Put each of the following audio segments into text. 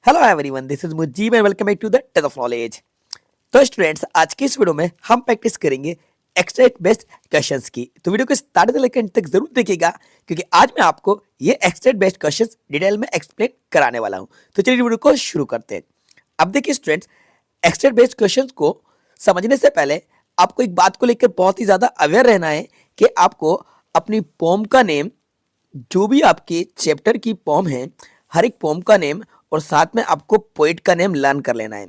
Hello everyone, this is Mujib and welcome back to the test of knowledge. तो students, आज की इस video में हम प्रैक्टिस करेंगे एक्सट्रैक्ट बेस्ड क्वेश्चंस की। तो वीडियो को स्टार्ट से लेकर एंड तक जरूर देखिएगा, क्योंकि आज मैं आपको ये एक्सट्रैक्ट बेस्ड क्वेश्चंस डिटेल में एक्सप्लेन कराने वाला हूं। तो चलिए वीडियो को शुरू करते हैं। अब देखिए स्टूडेंट्स, एक्सट्रैक्ट बेस्ड क्वेश्चंस को समझने से पहले आपको एक बात को लेकर बहुत ही ज्यादा अवेयर रहना है कि आपको अपनी पोम का नेम, जो भी आपके चैप्टर की पोम है, हर एक पोम का नेम और साथ में आपको पोइट का नेम लर्न कर लेना है,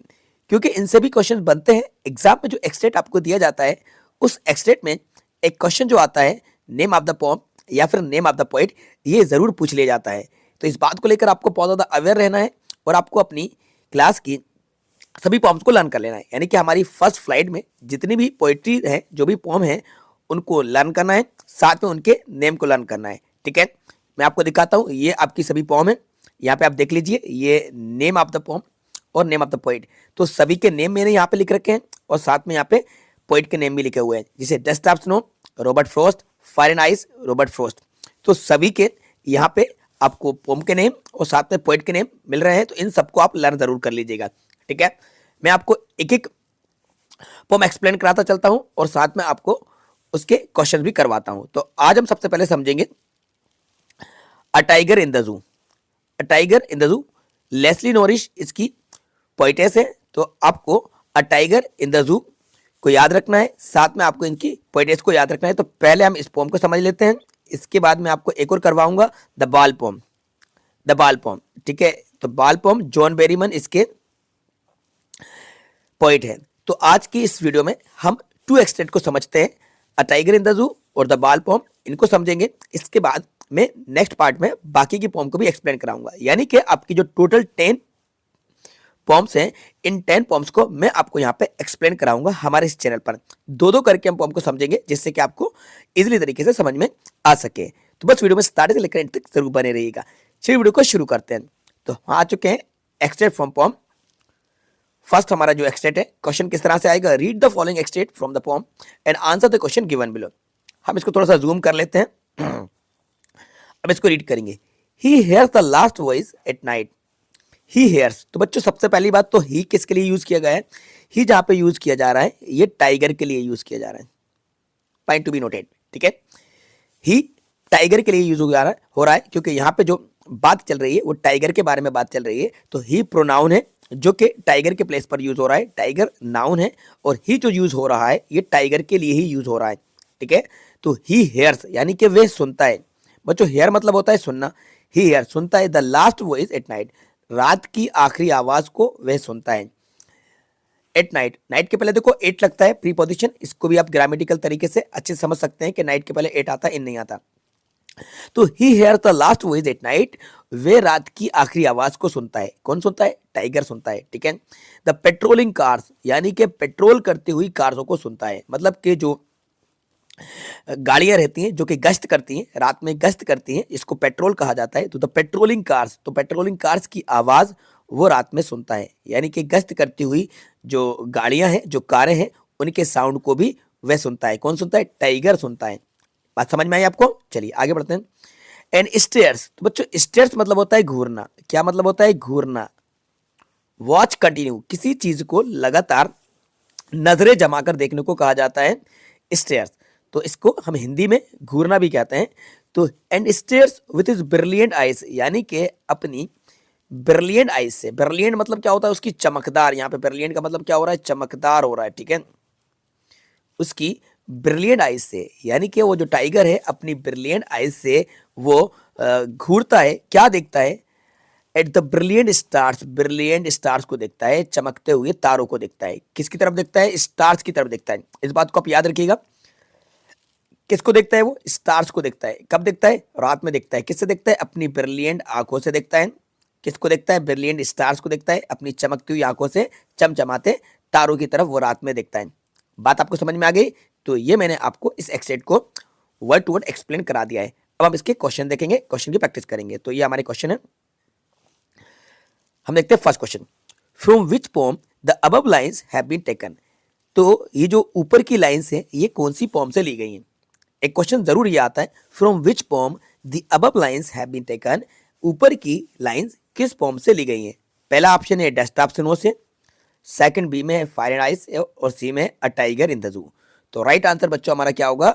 क्योंकि इनसे भी क्वेश्चन बनते हैं एग्जाम में। जो एक्सटेट आपको दिया जाता है, उस एक्सटेट में एक क्वेश्चन जो आता है नेम ऑफ द पोम या फिर नेम ऑफ द पोइट, ये जरूर पूछ लिया जाता है। तो इस बात को लेकर आपको बहुत ज़्यादा अवेयर रहना है और आपको अपनी क्लास की सभी पोम्स को लर्न कर लेना है। यानी कि हमारी फर्स्ट फ्लाइट में जितनी भी पोइट्री है, जो भी पोम है, उनको लर्न करना है, साथ में उनके नेम को लर्न करना है। ठीक है, मैं आपको दिखाता हूँ। ये आपकी सभी पोम है, यहाँ पे आप देख लीजिए, ये नेम ऑफ द पोम और नेम ऑफ द पोइट। तो सभी के नेम मैंने यहाँ पे लिख रखे हैं और साथ में यहाँ पे पोइट के नेम भी लिखे हुए हैं, जैसे dust of snow Robert Frost, fire and ice Robert Frost. तो सभी के यहाँ पे आपको पोम के नेम और साथ में पोइट के नेम मिल रहे हैं, तो इन सबको आप लर्न जरूर कर लीजिएगा। ठीक है, मैं आपको एक एक पोम एक्सप्लेन कराता चलता हूँ और साथ में आपको उसके क्वेश्चन भी करवाता हूँ। तो आज हम सबसे पहले समझेंगे अ tiger in the zoo. A tiger in the zoo, Leslie Norris इसकी पोइटेस है। तो आपको अ टाइगर इन द जू को याद रखना है, साथ में आपको इनकी पोइटेस को याद रखना है। तो पहले हम इस पोम को समझ लेते हैं, इसके बाद मैं आपको एक और करवाऊंगा, the ball pome. The ball pome, ठीक है। तो बाल पोम जॉन बेरीमन इसके पॉइंट है। तो आज की इस वीडियो में हम टू एक्सटेंट को समझते हैं, अ टाइगर इन द जू और द बाल पोम, इनको समझेंगे। इसके बाद मैं नेक्स्ट पार्ट में बाकी की पोम को भी एक्सप्लेन कराऊंगा। यानी कि आपकी जो टोटल 10 पॉम्स हैं, इन 10 पॉम्स को मैं आपको यहाँ पे एक्सप्लेन कराऊंगा हमारे इस चैनल पर। दो दो करके हम पॉम को समझेंगे, जिससे कि आपको इजीली तरीके से समझ में आ सके। तो बस वीडियो में स्टार्ट से लेकर एंड तक जरूर बने रहिएगा। चलिए वीडियो को शुरू करते हैं। तो हम आ चुके हैं एक्सट्रैक्ट फ्रॉम पॉम। फर्स्ट हमारा जो एक्सटेट है, क्वेश्चन किस तरह से आएगा, read the following extract from the pome and answer the question given below. हम इसको थोड़ा सा जूम कर लेते हैं। अब इसको रीड करेंगे। He hears the last voice at night. He hears, तो बच्चों सबसे पहली बात तो ही किसके लिए यूज किया गया है? ही जहां पे यूज किया जा रहा है, ये टाइगर के लिए यूज किया जा रहा है। पॉइंट टू बी नोटेड, ठीक है। ही टाइगर के लिए यूज हो रहा है, क्योंकि यहाँ पे जो बात चल रही है वो टाइगर के बारे में बात चल रही है। तो ही प्रोनाउन है, जो कि टाइगर के प्लेस पर यूज हो रहा है। टाइगर नाउन है और ही जो यूज हो रहा है, ये टाइगर के लिए ही यूज हो रहा है। ठीक है, तो ही हेयर्स यानी कि वह सुनता है। बच्चों, हेयर मतलब होता है सुनना। ही हेयर सुनता है the last voice at night, रात की आखिरी आवाज को वह सुनता है। एट नाइट, नाइट के पहले देखो एट लगता है प्रीपोजिशन, इसको भी आप ग्रामेटिकल तरीके से अच्छे से समझ सकते हैं कि नाइट के पहले एट आता है, इन नहीं आता। तो he hear the last voice at night, वे रात की आखिरी आवाज को सुनता है। कौन सुनता है? टाइगर सुनता है। ठीक है, द पेट्रोलिंग कार्स, यानी कि पेट्रोल करती हुई कारों को सुनता है। मतलब कि जो गाड़ियां रहती हैं जो कि गश्त करती हैं, रात में गश्त करती हैं, इसको पेट्रोल कहा जाता है। तो द पेट्रोलिंग कार्स, तो पेट्रोलिंग कार्स की आवाज वो रात में सुनता है। यानी कि गश्त करती हुई जो गाड़ियां हैं, जो कारें हैं, उनके साउंड को भी वह सुनता है। कौन सुनता है? टाइगर सुनता है। बात समझ में आई आपको? चलिए आगे बढ़ते हैं। एंड स्टेयर्स, तो बच्चों स्टेयर्स मतलब होता है घूरना। क्या मतलब होता है? घूरना। वॉच कंटिन्यू, किसी चीज को लगातार नजरें जमाकर देखने को कहा जाता है स्टेयर्स। तो इसको हम हिंदी में घूरना भी कहते हैं। तो and stairs with his brilliant eyes, यानी कि अपनी ब्रिलियंट आइज से, ब्रिलियंट मतलब क्या होता है? उसकी चमकदार। यहाँ पे ब्रिलियंट का मतलब क्या हो रहा है? चमकदार हो रहा है। ठीक है, उसकी ब्रिलियंट आइज से, यानी कि वो जो टाइगर है अपनी ब्रिलियंट आइज से वो घूरता है। क्या देखता है? At the brilliant stars, brilliant stars को देखता है, चमकते हुए तारों को देखता है। किसकी तरफ देखता है? स्टार्स की तरफ देखता है। इस बात को आप याद रखिएगा। किसको देखता है? वो स्टार्स को देखता है। कब देखता है? रात में देखता है। किससे देखता है? अपनी ब्रिलियंट आंखों से देखता है। किसको देखता है? ब्रिलियंट स्टार्स को देखता है, अपनी चमकती हुई आंखों से चमचमाते तारों की तरफ वो रात में देखता है। बात आपको समझ में आ गई? तो ये मैंने आपको इस एक्सटेट को वर्ड टू वर्ड एक्सप्लेन करा दिया है। अब हम इसके क्वेश्चन देखेंगे, क्वेश्चन की प्रैक्टिस करेंगे। तो ये हमारे क्वेश्चन है। हम देखते हैं first question, from which poem the above lines have been taken. तो ये जो ऊपर की लाइंस है, ये कौन सी पोम से ली गई हैं? एक क्वेश्चन जरूर ये आता है, from which poem the above lines have been taken, ऊपर की लाइंस किस पोम से ली गई हैं? पहला ऑप्शन है डेस्कटॉप स्नो से, सेकंड बी में है फायर एंड आइस और सी में अ टाइगर इन द जू। तो राइट आंसर बच्चों हमारा क्या होगा,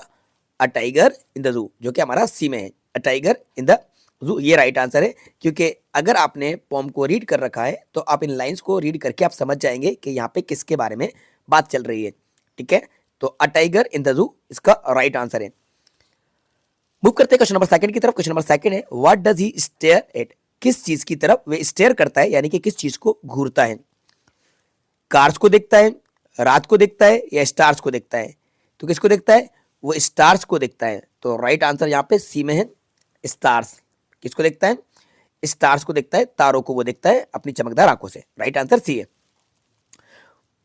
अ टाइगर इन द जू, जो कि हमारा सी में है, अ टाइगर इन द जू, ये राइट आंसर है। क्योंकि अगर आपने पोम को रीड कर रखा है तो आप इन लाइंस को रीड करके आप समझ जाएंगे कि यहाँ पे किसके बारे में बात चल रही है। ठीक है, तो अ टाइगर इन द जू इसका राइट आंसर है। मूव करते हैं क्वेश्चन नंबर सेकंड की तरफ। क्वेश्चन नंबर सेकंड है what does he stare at, किस चीज की तरफ वे स्टेयर करता है, यानी कि किस चीज को घूरता है। कार्स को देखता है, रात को देखता है, या स्टार्स को देखता है। तो किसको देखता है, वो स्टार्स को देखता है। तो राइट आंसर यहाँ पे सी में है, स्टार्स। किसको देखता है, स्टार्स को देखता है, तारों को वो देखता है अपनी चमकदार आंखों से। राइट आंसर सी है।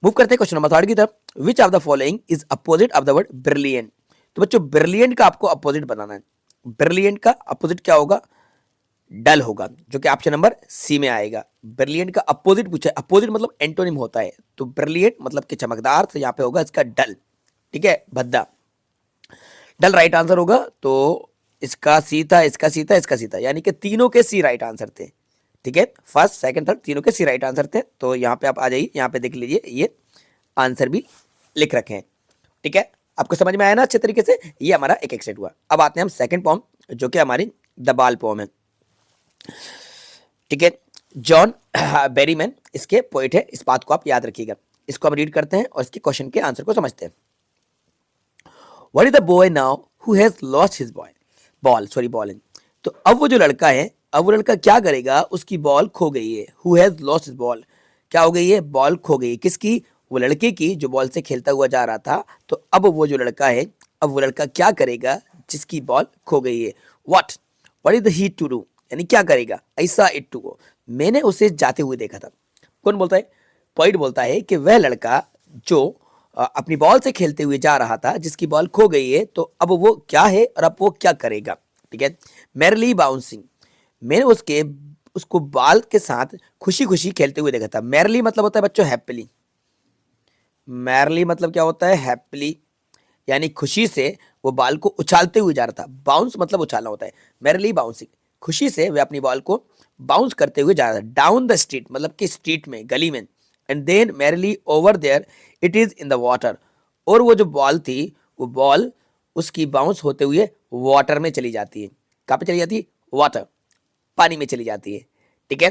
मूव करते हैं क्वेश्चन नंबर थर्ड की तरफ। विच of the following is opposite of the word brilliant. तो बच्चों ब्रिलियंट का आपको अपोजिट बनाना है। ब्रिलियंट का अपोजिट क्या होगा, डल होगा, जो कि ऑप्शन नंबर सी में आएगा। ब्रिलियंट का अपोजिट पूछा है, अपोजिट मतलब एंटोनिम होता है, तो ब्रिलियंट मतलब कि चमकदार, तो यहाँ पे होगा इसका डल। ठीक है, भद्दा, डल राइट आंसर होगा। तो इसका सी था, इसका सी था, इसका सी था, यानी कि तीनों के सी राइट आंसर थे। ठीक है, फर्स्ट सेकंड थर्ड तीनों के सी राइट आंसर थे। तो यहाँ पे आप आ जाइए, यहाँ पे देख लीजिए ये आंसर भी लिख रखे हैं। ठीक है, आपको समझ में आया ना अच्छे तरीके से। ये हमारा एक सेट हुआ। अब आते हैं हम सेकंड पोम, जो कि हमारी द बाल पोम है। ठीक है, जॉन बेरीमैन इसके पोइट है, इस बात को आप याद रखिएगा। इसको हम रीड करते हैं और इसके क्वेश्चन के आंसर को समझते हैं। What is the boy now who has lost his ball. तो अब वो जो लड़का है, अब वो लड़का क्या करेगा, उसकी बॉल खो गई है। Who has lost his ball, क्या हो गई है, बॉल खो गई। किसकी, वो लड़के की, जो बॉल से खेलता हुआ जा रहा था। तो अब वो जो लड़का है, अब वो लड़का क्या करेगा जिसकी बॉल खो गई है। What is the he to do, यानी क्या करेगा। ऐसा इट टू गो, मैंने उसे जाते हुए देखा था। कौन बोलता है, पॉइंट बोलता है कि वह लड़का जो अपनी बॉल से खेलते हुए जा रहा था, जिसकी बॉल खो गई है, तो अब वो क्या है और अब वो क्या करेगा। ठीक है, मैरली बाउंसिंग, मैंने उसको बॉल के साथ खुशी खुशी खेलते हुए देखा था। मैरली मतलब होता है बच्चों हैप्पीली, मैरली मतलब क्या होता है, हैप्पीली, यानी खुशी से वो बॉल को उछालते हुए जा रहा था। बाउंस मतलब उछालना होता है, मैरली बाउंसिंग, खुशी से वह अपनी बॉल को बाउंस करते हुए जा रहा था। डाउन द स्ट्रीट मतलब कि स्ट्रीट में, गली में। And then merrily over there it is in the water, और वो जो बॉल थी, वो बॉल उसकी बाउंस होते हुए वाटर में चली जाती है। कहाँ पे चली जाती है, वाटर, पानी में चली जाती है। ठीक है,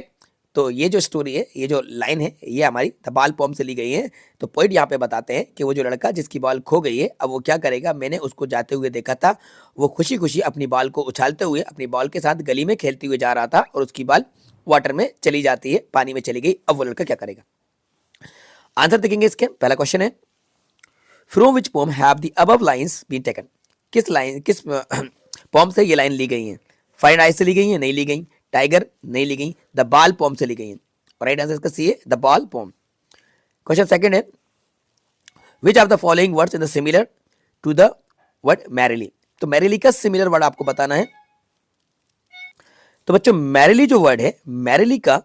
तो ये जो स्टोरी है, ये जो लाइन है, ये हमारी द बाल पोम से ली गई है। तो पॉइंट यहाँ पे बताते हैं कि वो जो लड़का जिसकी बॉल खो गई है, अब वो क्या करेगा, मैंने उसको जाते हुए देखा था। वो खुशी खुशी अपनी बॉल को उछालते हुए अपनी बॉल के साथ गली में खेलते हुए जा रहा था, और उसकी बॉल वाटर में चली जाती है, पानी में चली गई। अब वो लड़का क्या करेगा। आंसर देखेंगे इसके। पहला क्वेश्चन है from which poem have the above lines been taken, किस पोम से ये लाइन ली गई है। फायर आइस से ली गई है, नहीं ली गई। टाइगर नहीं ली गई, द बाल पोम से ली गई है। राइट आंसर इसका सी है, the ball pome. Question second है which of the following words in the similar to the word merrily. तो मैरिली का सिमिलर वर्ड आपको बताना है। तो बच्चों मैरिली जो वर्ड है, मैरिली का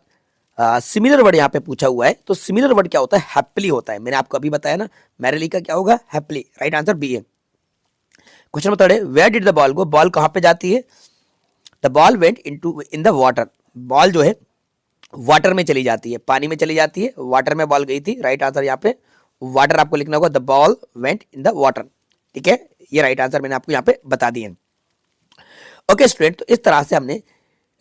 सिमिलर वर्ड यहाँ पे पूछा हुआ है। तो सिमिलर वर्ड क्या होता है, हैप्पीली होता है। मैंने आपको अभी बताया ना, मैरिली का क्या होगा, हैप्पीली। राइट आंसर बी है। क्वेश्चन नंबर थर्ड है where did the ball go, ball कहाँ पे जाती है। The ball went in the water, ball जो है वाटर में चली जाती है, पानी में चली जाती है, वाटर में बॉल गई थी। राइट आंसर यहाँ पे वाटर आपको लिखना होगा, the ball went in the water. ठीक है, ये राइट आंसर मैंने आपको यहाँ पे बता दिए। ओके स्टूडेंट, तो इस तरह से हमने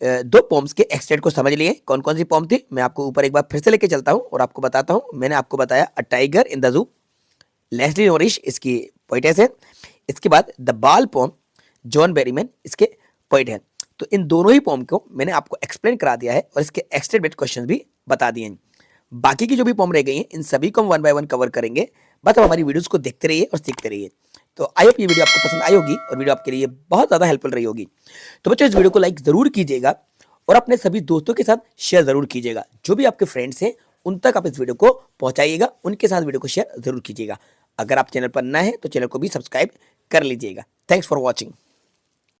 दो पोम्स के एक्सटेंट को समझ लिए। कौन कौन सी पोम थी, मैं आपको ऊपर एक बार फिर से लेके चलता हूँ और आपको बताता हूँ। मैंने आपको बताया a tiger in the zoo, Leslie Norris इसकी पोइटेस है। इसके बाद the ball poem, John Berryman इसके पोइट है। तो इन दोनों ही पोम को मैंने आपको एक्सप्लेन करा दिया है और इसके एक्सटेंट बेट क्वेश्चन भी बता दिए हैं। बाकी की जो भी पोम रह गई हैं, इन सभी को हम 1 बाय 1 कवर करेंगे। बस आप हमारी वीडियोस को देखते रहिए और सीखते रहिए। तो आई होप ये वीडियो आपको पसंद आई होगी और वीडियो आपके लिए बहुत ज़्यादा हेल्पफुल रही होगी। तो बच्चों इस वीडियो को लाइक ज़रूर कीजिएगा और अपने सभी दोस्तों के साथ शेयर ज़रूर कीजिएगा। जो भी आपके फ्रेंड्स हैं उन तक आप इस वीडियो को पहुंचाइएगा, उनके साथ वीडियो को शेयर ज़रूर कीजिएगा। अगर आप चैनल पर नए हैं तो चैनल को भी सब्सक्राइब कर लीजिएगा। Thanks for watching.